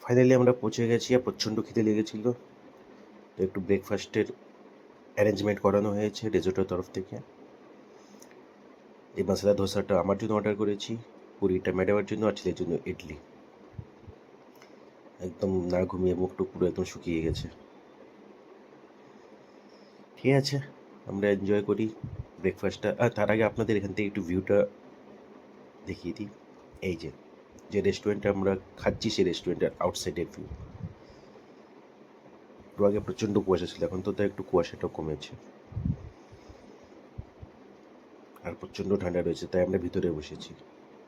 Finally আমরা পৌঁছে গেছি আর প্রচণ্ড খিদে লেগেছিল, তো একটু ব্রেকফাস্টের অ্যারেঞ্জমেন্ট করানো হয়েছে রেজোর্টের তরফ থেকে। এই মশলা ধোসাটা আমার জন্য অর্ডার করেছি, পুরিটা ম্যাডামের জন্য, আর ছেলের জন্য ইডলি। একদম না ঘুমিয়ে মুখটুক পুরো একদম শুকিয়ে গেছে। ঠিক আছে, আমরা এনজয় করি ব্রেকফাস্টটা। আর তার আগে আপনাদের এখান থেকে একটু ভিউটা দেখিয়ে দিই। এই যে রেস্টুরেন্টে আমরা খাচ্ছি সেই রেস্টুরেন্টের আউটসাইডের ভিউ। একটু আগে প্রচণ্ড কুয়াশা ছিল, এখন তো একটু কুয়াশাটা কমেছে আর প্রচণ্ড ঠান্ডা রয়েছে, তাই আমরা ভিতরে বসেছি,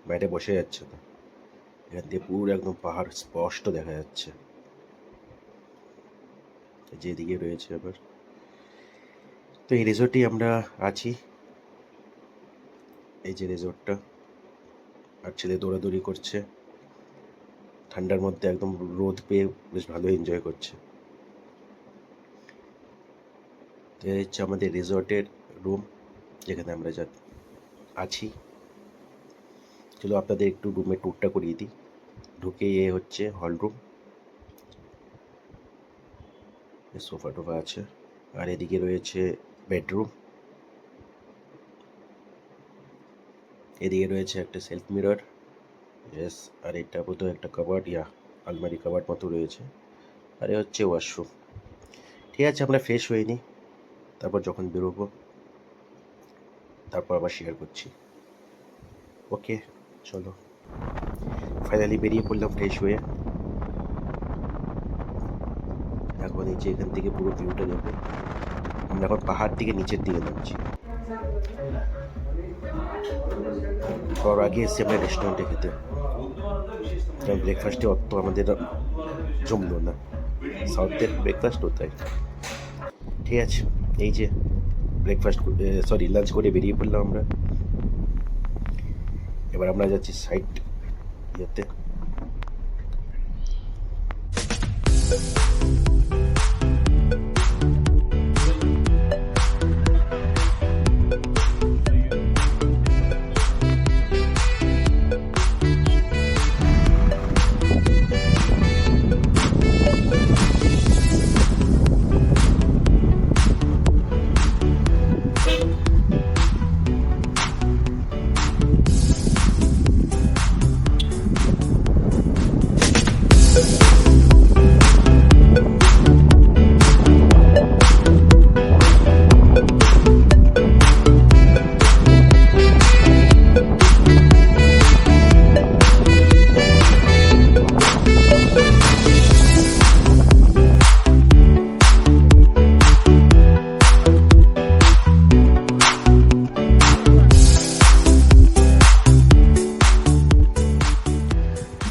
বাইরে বসে যাচ্ছে না। এখান থেকে পুরো একদম পাহাড় স্পষ্ট দেখা যাচ্ছে যেদিকে রয়েছে আবার। তো এই রিসোর্টেই আমরা আছি, এই যে রিসোর্টটা। আর ছেলে দৌড়াদৌড়ি করছে ঠান্ডার মধ্যে, একদম রোদ পেয়ে বেশ ভালো এনজয় করছে। তো এই হচ্ছে আমাদের রিসোর্টের রুম, যেখানে আমরা আছি। চলো আপনাদের একটু রুমের ট্যুরটা করিয়ে দিই। ঢুকে হচ্ছে হল রুম, সোফা টোফা আছে, আর এদিকে রয়েছে বেডরুম, এদিকে রয়েছে একটা সেলফ মিরর, ইয়েস, আর এটা বোধহয় একটা কাবার্ড, আলমারি কাবার্ড মতো রয়েছে, আর এ হচ্ছে ওয়াশরুম। ঠিক আছে, আমরা ফ্রেশ হয়ে নিই, তারপর যখন বেরোবো তারপর আবার শেয়ার করছি। ওকে চলো, ফাইনালি বেরিয়ে পড়লাম ফ্রেশ হয়ে। এখন এই যে এখান থেকে পুরো ভিউটা দেখো, আমরা এখন পাহাড় থেকে নিচের দিকে নামছি। আর আগে এসেছি আমরা রেস্টুরেন্টে খেতে, কারণ ব্রেকফাস্টে অত আমাদের জমলো না, সাউথের ব্রেকফাস্ট ওটাই। ঠিক আছে, এই যে লাঞ্চ করে বেরিয়ে পড়লাম আমরা। এবার আমরা যাচ্ছি সাইড ইয়েতে।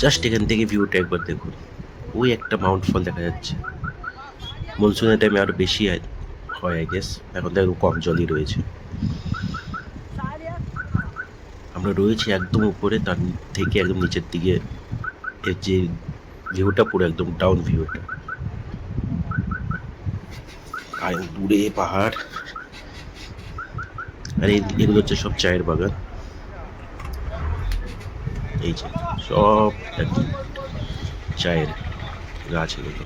জাস্ট এখান থেকে ভিউটা একবার দেখুন, ওই একটা মাউন্ট ফল দেখা যাচ্ছে। মনসুনের টাইমে আরও বেশি হয় আই গেস, এখন তো একদম কম জলই রয়েছে। আমরা রয়েছি একদম উপরে, তার থেকে একদম নিচের দিকে এর যে ভিউটা পুরো একদম ডাউন ভিউটা, আর দূরে পাহাড়। আর এগুলো হচ্ছে সব চায়ের বাগান, এই যে সব চায়ের গাছ এগুলো।